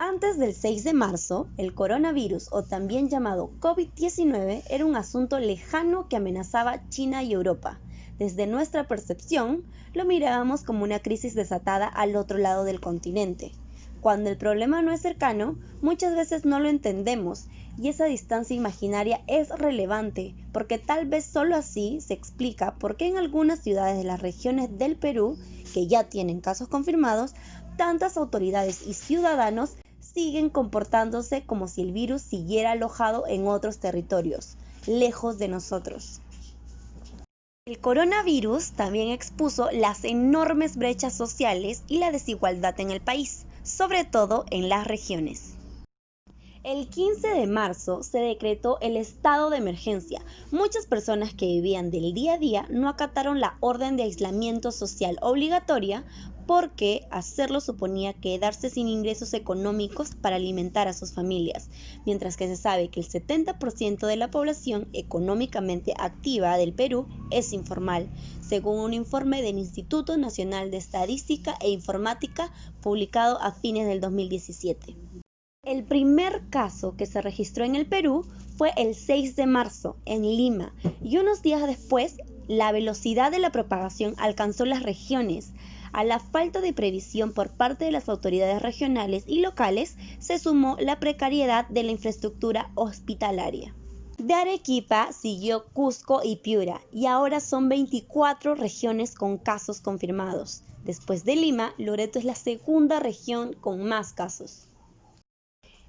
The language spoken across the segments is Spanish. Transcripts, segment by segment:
Antes del 6 de marzo, el coronavirus, o también llamado COVID-19, era un asunto lejano que amenazaba China y Europa. Desde nuestra percepción, lo mirábamos como una crisis desatada al otro lado del continente. Cuando el problema no es cercano, muchas veces no lo entendemos, y esa distancia imaginaria es relevante, porque tal vez solo así se explica por qué en algunas ciudades de las regiones del Perú, que ya tienen casos confirmados, tantas autoridades y ciudadanos siguen comportándose como si el virus siguiera alojado en otros territorios, lejos de nosotros. El coronavirus también expuso las enormes brechas sociales y la desigualdad en el país, sobre todo en las regiones. El 15 de marzo se decretó el estado de emergencia. Muchas personas que vivían del día a día no acataron la orden de aislamiento social obligatoria porque hacerlo suponía quedarse sin ingresos económicos para alimentar a sus familias, mientras que se sabe que el 70% de la población económicamente activa del Perú es informal, según un informe del Instituto Nacional de Estadística e Informática publicado a fines del 2017. El primer caso que se registró en el Perú fue el 6 de marzo, en Lima, y unos días después, la velocidad de la propagación alcanzó las regiones. A la falta de previsión por parte de las autoridades regionales y locales, se sumó la precariedad de la infraestructura hospitalaria. De Arequipa siguió Cusco y Piura, y ahora son 24 regiones con casos confirmados. Después de Lima, Loreto es la segunda región con más casos.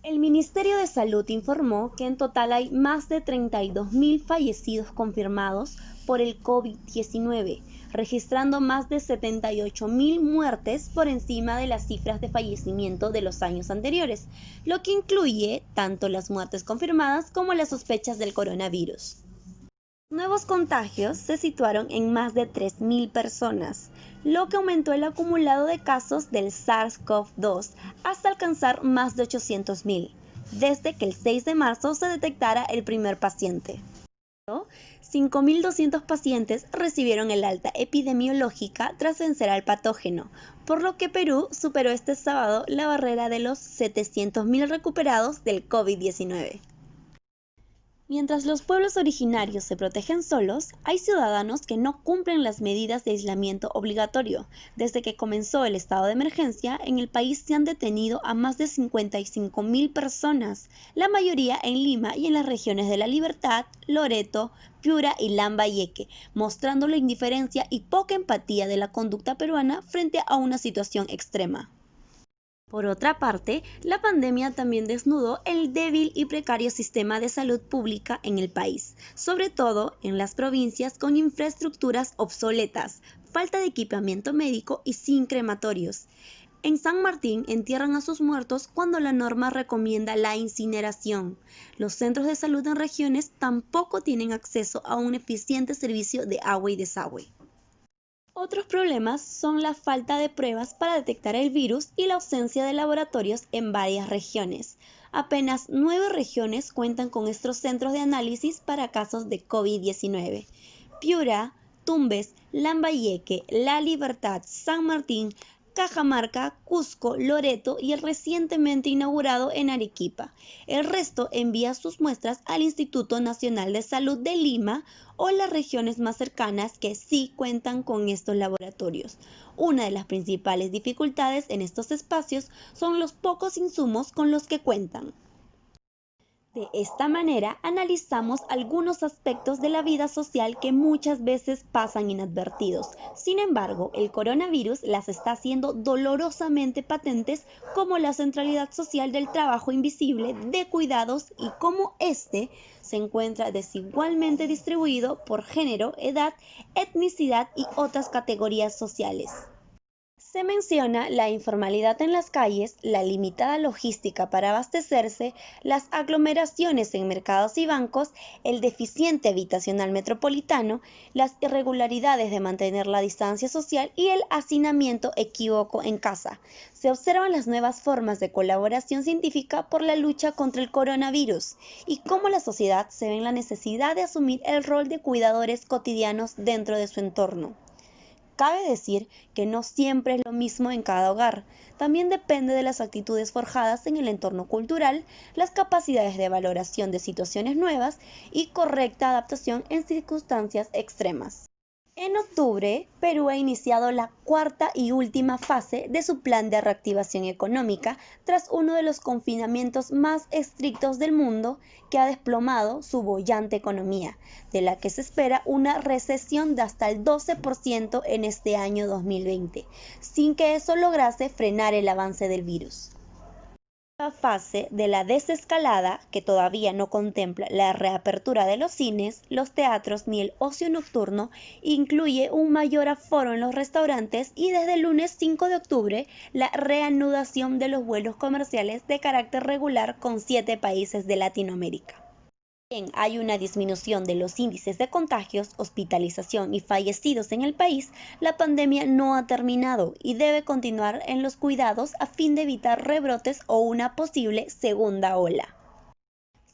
El Ministerio de Salud informó que en total hay más de 32.000 fallecidos confirmados por el COVID-19, registrando más de 78.000 muertes por encima de las cifras de fallecimiento de los años anteriores, lo que incluye tanto las muertes confirmadas como las sospechas del coronavirus. Nuevos contagios se situaron en más de 3.000 personas, lo que aumentó el acumulado de casos del SARS-CoV-2 hasta alcanzar más de 800.000, desde que el 6 de marzo se detectara el primer paciente. 5.200 pacientes recibieron el alta epidemiológica tras vencer al patógeno, por lo que Perú superó este sábado la barrera de los 700.000 recuperados del COVID-19. Mientras los pueblos originarios se protegen solos, hay ciudadanos que no cumplen las medidas de aislamiento obligatorio. Desde que comenzó el estado de emergencia, en el país se han detenido a más de 55.000 personas, la mayoría en Lima y en las regiones de La Libertad, Loreto, Piura y Lambayeque, mostrando la indiferencia y poca empatía de la conducta peruana frente a una situación extrema. Por otra parte, la pandemia también desnudó el débil y precario sistema de salud pública en el país, sobre todo en las provincias con infraestructuras obsoletas, falta de equipamiento médico y sin crematorios. En San Martín entierran a sus muertos cuando la norma recomienda la incineración. Los centros de salud en regiones tampoco tienen acceso a un eficiente servicio de agua y desagüe. Otros problemas son la falta de pruebas para detectar el virus y la ausencia de laboratorios en varias regiones. Apenas 9 regiones cuentan con estos centros de análisis para casos de COVID-19. Piura, Tumbes, Lambayeque, La Libertad, San Martín, Cajamarca, Cusco, Loreto y el recientemente inaugurado en Arequipa. El resto envía sus muestras al Instituto Nacional de Salud de Lima o las regiones más cercanas que sí cuentan con estos laboratorios. Una de las principales dificultades en estos espacios son los pocos insumos con los que cuentan. De esta manera, analizamos algunos aspectos de la vida social que muchas veces pasan inadvertidos. Sin embargo, el coronavirus las está haciendo dolorosamente patentes, como la centralidad social del trabajo invisible de cuidados y cómo éste se encuentra desigualmente distribuido por género, edad, etnicidad y otras categorías sociales. Se menciona la informalidad en las calles, la limitada logística para abastecerse, las aglomeraciones en mercados y bancos, el deficiente habitacional metropolitano, las irregularidades de mantener la distancia social y el hacinamiento equívoco en casa. Se observan las nuevas formas de colaboración científica por la lucha contra el coronavirus y cómo la sociedad se ve en la necesidad de asumir el rol de cuidadores cotidianos dentro de su entorno. cabe decir que no siempre es lo mismo en cada hogar. También depende de las actitudes forjadas en el entorno cultural, las capacidades de valoración de situaciones nuevas y correcta adaptación en circunstancias extremas. En octubre, Perú ha iniciado la cuarta y última fase de su plan de reactivación económica tras uno de los confinamientos más estrictos del mundo que ha desplomado su boyante economía, de la que se espera una recesión de hasta el 12% en este año 2020, sin que eso lograse frenar el avance del virus. La fase de la desescalada, que todavía no contempla la reapertura de los cines, los teatros ni el ocio nocturno, incluye un mayor aforo en los restaurantes y desde el lunes 5 de octubre la reanudación de los vuelos comerciales de carácter regular con 7 países de Latinoamérica. Bien, hay una disminución de los índices de contagios, hospitalización y fallecidos en el país, la pandemia no ha terminado y debe continuar en los cuidados a fin de evitar rebrotes o una posible segunda ola.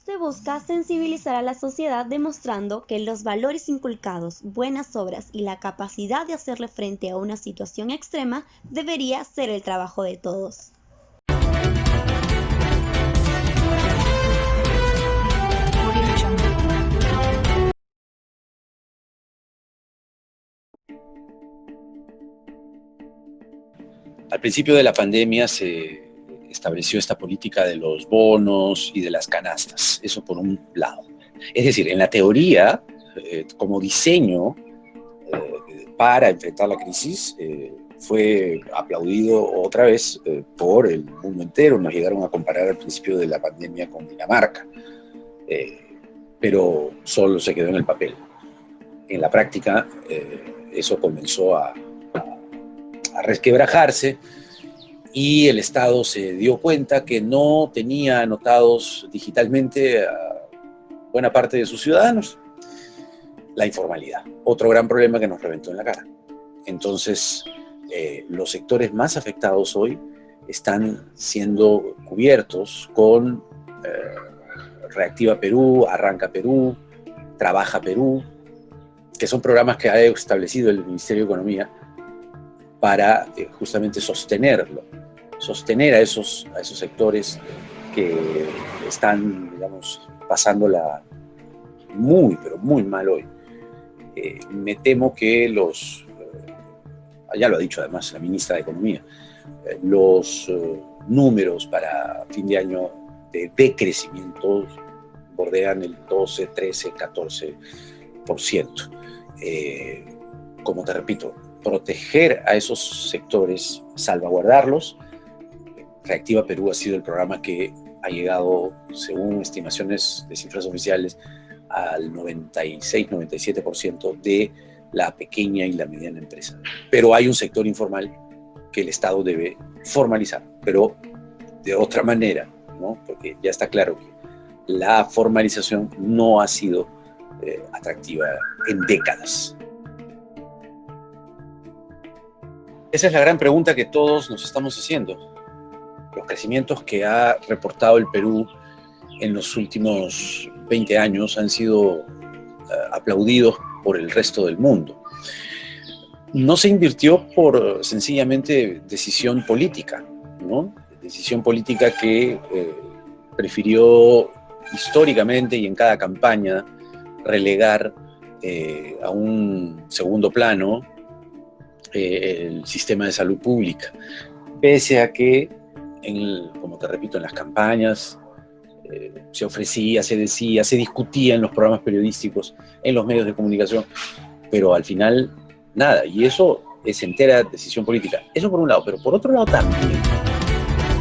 Se busca sensibilizar a la sociedad demostrando que los valores inculcados, buenas obras y la capacidad de hacerle frente a una situación extrema debería ser el trabajo de todos. Al principio de la pandemia se estableció esta política de los bonos y de las canastas, eso por un lado. Es decir, en la teoría, como diseño para enfrentar la crisis, fue aplaudido otra vez por el mundo entero. Nos llegaron a comparar al principio de la pandemia con Dinamarca, pero solo se quedó en el papel. En la práctica, eso comenzó a resquebrajarse y el Estado se dio cuenta que no tenía anotados digitalmente a buena parte de sus ciudadanos. La informalidad, otro gran problema que nos reventó en la cara. Entonces, los sectores más afectados hoy están siendo cubiertos con Reactiva Perú, Arranca Perú, Trabaja Perú, que son programas que ha establecido el Ministerio de Economía para justamente sostener a esos sectores que están, digamos, pasándola muy, pero muy mal hoy. Me temo que ya lo ha dicho además la ministra de Economía, los números para fin de año de decrecimiento bordean el 12, 13, 14%. Como te repito, proteger a esos sectores, salvaguardarlos. Reactiva Perú ha sido el programa que ha llegado, según estimaciones de cifras oficiales, al 96-97% de la pequeña y la mediana empresa. Pero hay un sector informal que el Estado debe formalizar, pero de otra manera, ¿no? Porque ya está claro que la formalización no ha sido atractiva en décadas. Esa es la gran pregunta que todos nos estamos haciendo. Los crecimientos que ha reportado el Perú en los últimos 20 años han sido aplaudidos por el resto del mundo. No se invirtió por sencillamente decisión política, ¿no? Decisión política que prefirió históricamente y en cada campaña relegar a un segundo plano el sistema de salud pública, pese a que, como te repito, en las campañas se ofrecía, se decía, se discutía en los programas periodísticos, en los medios de comunicación, pero al final nada, y eso es entera decisión política. Eso por un lado, pero por otro lado también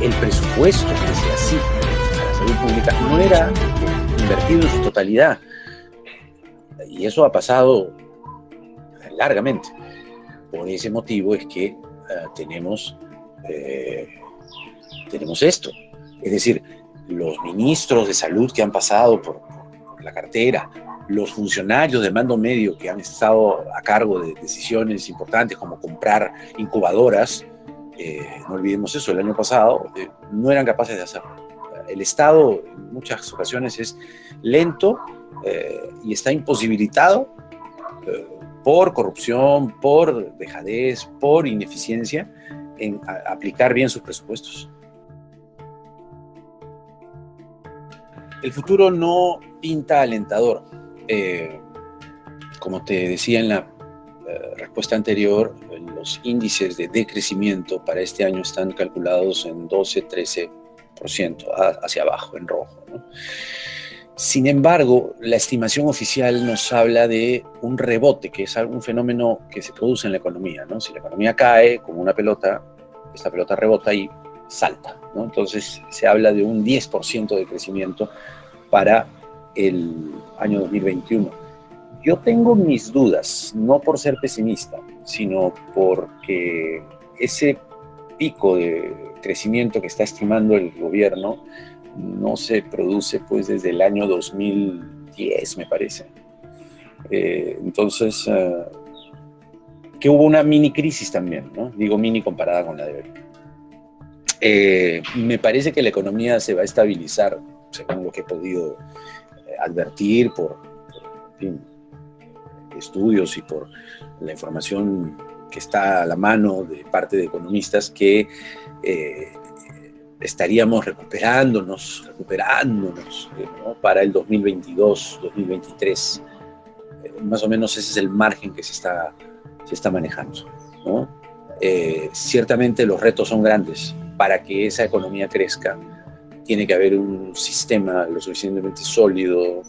el presupuesto que se asigna a la salud pública no era invertido en su totalidad, y eso ha pasado largamente. Por ese motivo es que tenemos esto. Es decir, los ministros de salud que han pasado por la cartera, los funcionarios de mando medio que han estado a cargo de decisiones importantes como comprar incubadoras, no olvidemos eso, el año pasado no eran capaces de hacerlo. El Estado en muchas ocasiones es lento y está imposibilitado por corrupción, por dejadez, por ineficiencia en aplicar bien sus presupuestos. El futuro no pinta alentador. Como te decía en la respuesta anterior, los índices de decrecimiento para este año están calculados en 12-13% hacia abajo, en rojo, ¿no? Sin embargo, la estimación oficial nos habla de un rebote, que es un fenómeno que se produce en la economía, ¿no? Si la economía cae como una pelota, esta pelota rebota y salta, ¿no? Entonces se habla de un 10% de crecimiento para el año 2021. Yo tengo mis dudas, no por ser pesimista, sino porque ese pico de crecimiento que está estimando el gobierno no se produce pues desde el año 2010, me parece. Entonces, que hubo una mini crisis también, ¿no? Digo mini comparada con la de hoy. Me parece que la economía se va a estabilizar, según lo que he podido advertir por en fin, estudios y por la información que está a la mano de parte de economistas, que estaríamos recuperándonos, ¿no? Para el 2022, 2023. Más o menos ese es el margen que se está manejando, ¿no? Ciertamente los retos son grandes. Para que esa economía crezca, tiene que haber un sistema lo suficientemente sólido,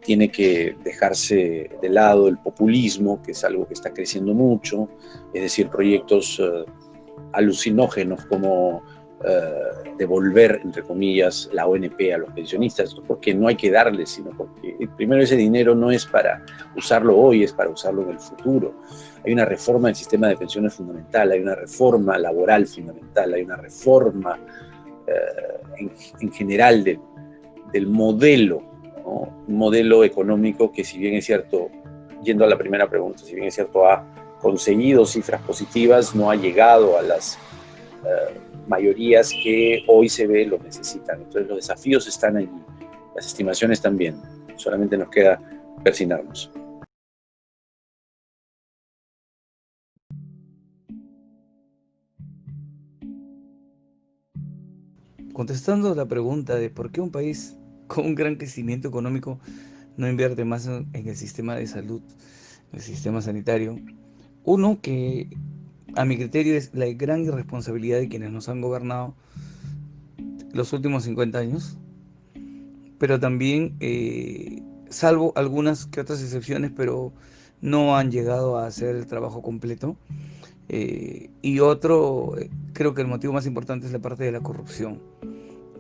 tiene que dejarse de lado el populismo, que es algo que está creciendo mucho, es decir, proyectos alucinógenos como devolver, entre comillas, la ONP a los pensionistas, porque no hay que darles, sino porque primero ese dinero no es para usarlo hoy, es para usarlo en el futuro. Hay una reforma del sistema de pensiones fundamental, hay una reforma laboral fundamental, hay una reforma en general del modelo, ¿no? Un modelo económico que, si bien es cierto, yendo a la primera pregunta, si bien es cierto, ha conseguido cifras positivas, no ha llegado a las mayorías que hoy se ve lo necesitan. Entonces los desafíos están allí, las estimaciones también, solamente nos queda persignarnos. Contestando a la pregunta de por qué un país con un gran crecimiento económico no invierte más en el sistema de salud, en el sistema sanitario, uno que a mi criterio es la gran irresponsabilidad de quienes nos han gobernado los últimos 50 años, pero también, salvo algunas que otras excepciones, pero no han llegado a hacer el trabajo completo. Y otro, creo que el motivo más importante es la parte de la corrupción.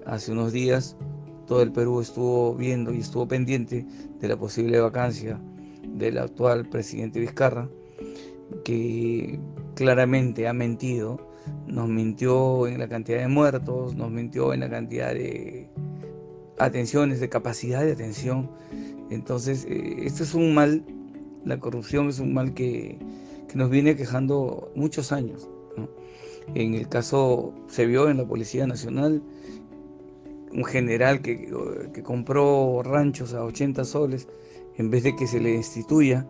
Hace unos días todo el Perú estuvo viendo y estuvo pendiente de la posible vacancia del actual presidente Vizcarra, que claramente ha mentido. Nos mintió en la cantidad de muertos, nos mintió en la cantidad de atenciones, de capacidad de atención. Entonces, esto es un mal, la corrupción es un mal que nos viene quejando muchos años, ¿no? En el caso, se vio en la Policía Nacional, un general que compró ranchos a 80 soles, en vez de que se le instituya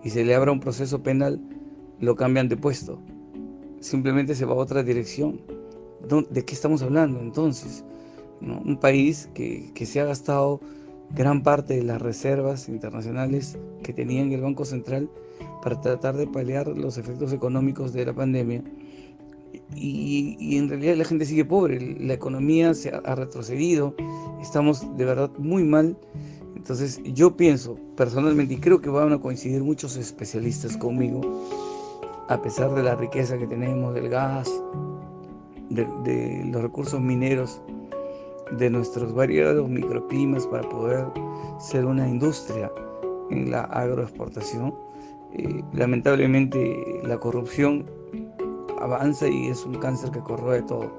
y se le abra un proceso penal, lo cambian de puesto. Simplemente se va a otra dirección. ¿De qué estamos hablando entonces? ¿No? Un país que se ha gastado gran parte de las reservas internacionales que tenía en el Banco Central para tratar de paliar los efectos económicos de la pandemia, y en realidad la gente sigue pobre, la economía se ha retrocedido, estamos de verdad muy mal. Entonces yo pienso personalmente, y creo que van a coincidir muchos especialistas conmigo, a pesar de la riqueza que tenemos del gas, de los recursos mineros, de nuestros variados microclimas para poder ser una industria en la agroexportación, lamentablemente la corrupción avanza y es un cáncer que corroe todo.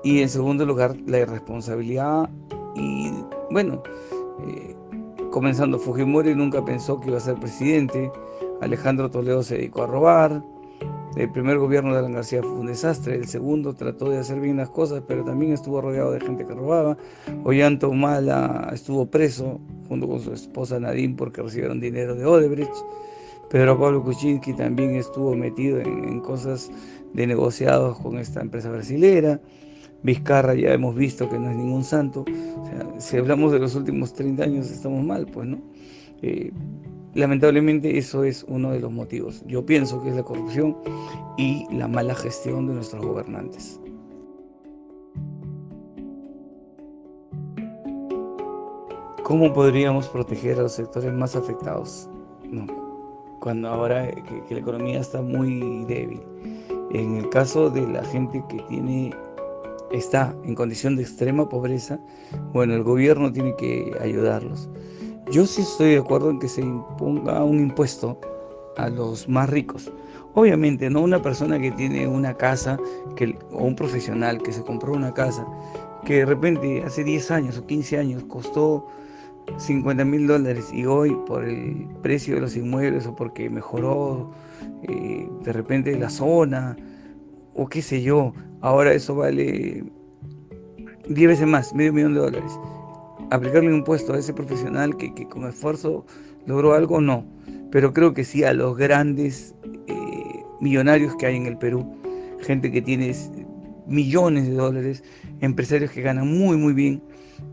Y en segundo lugar, la irresponsabilidad. Y bueno, comenzando, Fujimori nunca pensó que iba a ser presidente, Alejandro Toledo se dedicó a robar, el primer gobierno de Alan García fue un desastre, el segundo trató de hacer bien las cosas, pero también estuvo rodeado de gente que robaba. Ollanta Humala estuvo preso junto con su esposa Nadine porque recibieron dinero de Odebrecht. Pedro Pablo Kuczynski también estuvo metido en cosas de negociados con esta empresa brasilera. Vizcarra ya hemos visto que no es ningún santo. O sea, si hablamos de los últimos 30 años estamos mal, pues, ¿no? Lamentablemente eso es uno de los motivos. Yo pienso que es la corrupción y la mala gestión de nuestros gobernantes. ¿Cómo podríamos proteger a los sectores más afectados? No, cuando ahora que la economía está muy débil. En el caso de la gente que está en condición de extrema pobreza, bueno, el gobierno tiene que ayudarlos. Yo sí estoy de acuerdo en que se imponga un impuesto a los más ricos. Obviamente, no una persona que tiene una casa o un profesional que se compró una casa que de repente hace 10 años o 15 años costó $50,000 y hoy por el precio de los inmuebles o porque mejoró de repente la zona o qué sé yo, ahora eso vale 10 veces más, $500,000. Aplicarle un impuesto a ese profesional que con esfuerzo logró algo, no. Pero creo que sí a los grandes millonarios que hay en el Perú, gente que tiene millones de dólares, empresarios que ganan muy muy bien.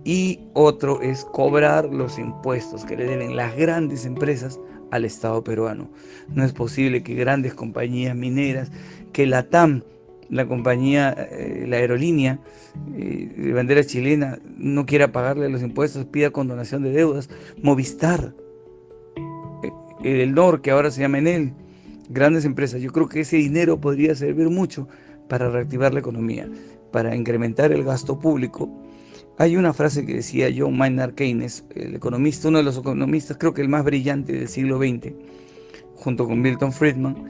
Y otro es cobrar los impuestos que le deben las grandes empresas al Estado peruano. No es posible que grandes compañías mineras, que la TAM, la compañía, la aerolínea de bandera chilena, no quiera pagarle los impuestos, pida condonación de deudas. Movistar, el NOR, que ahora se llama Enel, grandes empresas. Yo creo que ese dinero podría servir mucho para reactivar la economía, para incrementar el gasto público. Hay una frase que decía John Maynard Keynes, el economista, uno de los economistas, creo que el más brillante del siglo XX, junto con Milton Friedman,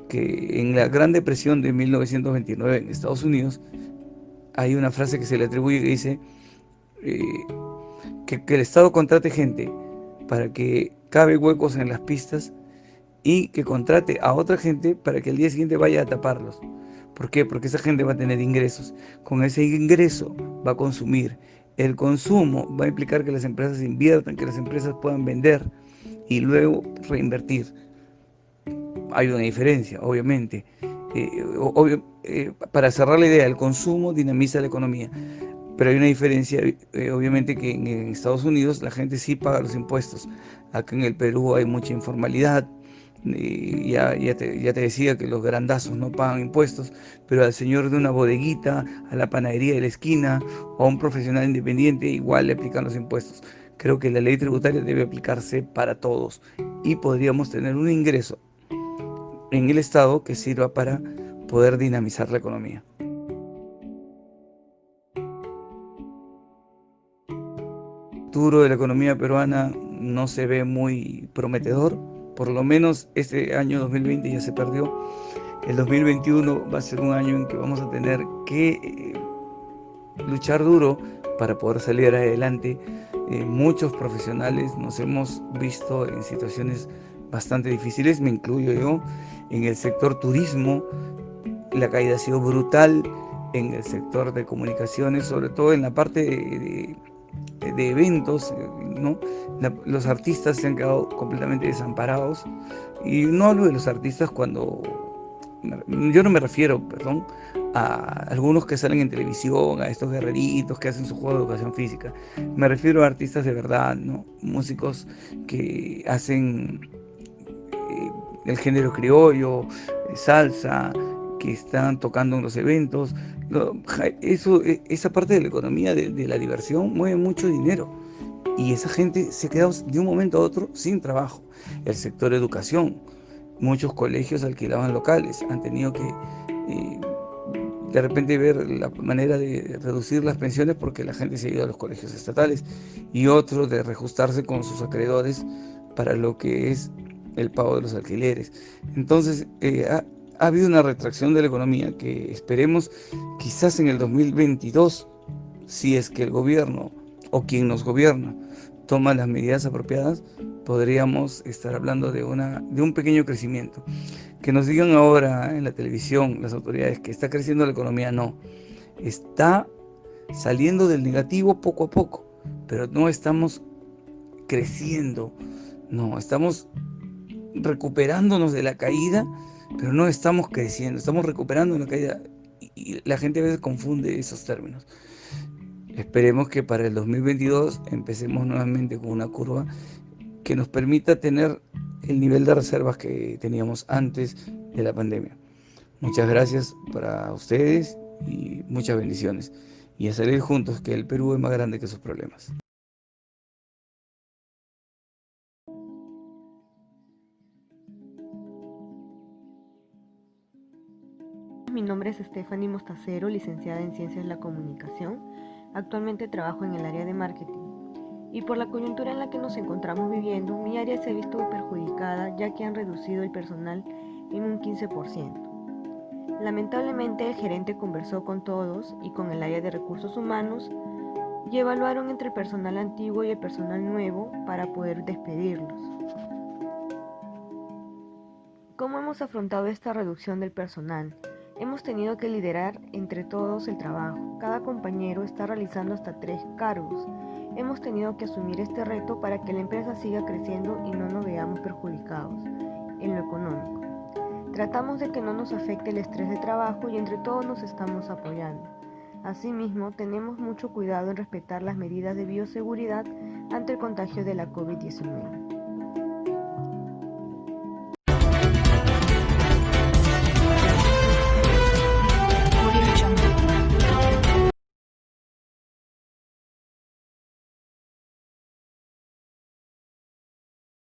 que en la Gran Depresión de 1929 en Estados Unidos, hay una frase que se le atribuye que dice que el Estado contrate gente para que cabe huecos en las pistas y que contrate a otra gente para que al día siguiente vaya a taparlos. ¿Por qué? Porque esa gente va a tener ingresos. Con ese ingreso va a consumir. El consumo va a implicar que las empresas inviertan, que las empresas puedan vender y luego reinvertir. Hay una diferencia, obviamente. Para cerrar la idea, el consumo dinamiza la economía. Pero hay una diferencia, obviamente, que en Estados Unidos la gente sí paga los impuestos. Acá en el Perú hay mucha informalidad. Ya te decía que los grandazos no pagan impuestos, pero al señor de una bodeguita, a la panadería de la esquina o a un profesional independiente igual le aplican los impuestos. Creo que la ley tributaria debe aplicarse para todos y podríamos tener un ingreso en el Estado que sirva para poder dinamizar la economía. El futuro de la economía peruana no se ve muy prometedor. Por lo menos este año 2020 ya se perdió. El 2021 va a ser un año en que vamos a tener que luchar duro para poder salir adelante. Muchos profesionales nos hemos visto en situaciones bastante difíciles, me incluyo yo. En el sector turismo, la caída ha sido brutal. En el sector de comunicaciones, sobre todo en la parte de eventos, ¿no? Los artistas se han quedado completamente desamparados. Y no hablo de los artistas yo no me refiero, a algunos que salen en televisión, a estos guerreritos que hacen su juego de educación física. Me refiero a artistas de verdad, ¿no? Músicos que hacen el género criollo, salsa, que están tocando en los eventos. Esa parte de la economía de la diversión mueve mucho dinero y esa gente se queda de un momento a otro sin trabajo. El sector educación, muchos colegios alquilaban locales, han tenido que de repente ver la manera de reducir las pensiones porque la gente se ha ido a los colegios estatales, y otros de reajustarse con sus acreedores para lo que es el pago de los alquileres. Entonces ha habido una retracción de la economía que esperemos quizás en el 2022, si es que el gobierno o quien nos gobierna toma las medidas apropiadas, podríamos estar hablando de un pequeño crecimiento. Que nos digan ahora en la televisión las autoridades que está creciendo la economía, no. Está saliendo del negativo poco a poco, pero no estamos creciendo, no, estamos recuperándonos de la caída, pero no estamos creciendo, estamos recuperando la caída y la gente a veces confunde esos términos. Esperemos que para el 2022 empecemos nuevamente con una curva que nos permita tener el nivel de reservas que teníamos antes de la pandemia. Muchas gracias para ustedes y muchas bendiciones. Y a salir juntos, que el Perú es más grande que sus problemas. Mi nombre es Stephanie Mostacero, licenciada en Ciencias de la Comunicación. Actualmente trabajo en el área de marketing. Y por la coyuntura en la que nos encontramos viviendo, mi área se ha visto perjudicada ya que han reducido el personal en un 15%. Lamentablemente el gerente conversó con todos y con el área de recursos humanos y evaluaron entre el personal antiguo y el personal nuevo para poder despedirlos. ¿Cómo hemos afrontado esta reducción del personal? Hemos tenido que liderar entre todos el trabajo. Cada compañero está realizando hasta 3 cargos. Hemos tenido que asumir este reto para que la empresa siga creciendo y no nos veamos perjudicados en lo económico. Tratamos de que no nos afecte el estrés de trabajo y entre todos nos estamos apoyando. Asimismo, tenemos mucho cuidado en respetar las medidas de bioseguridad ante el contagio de la COVID-19.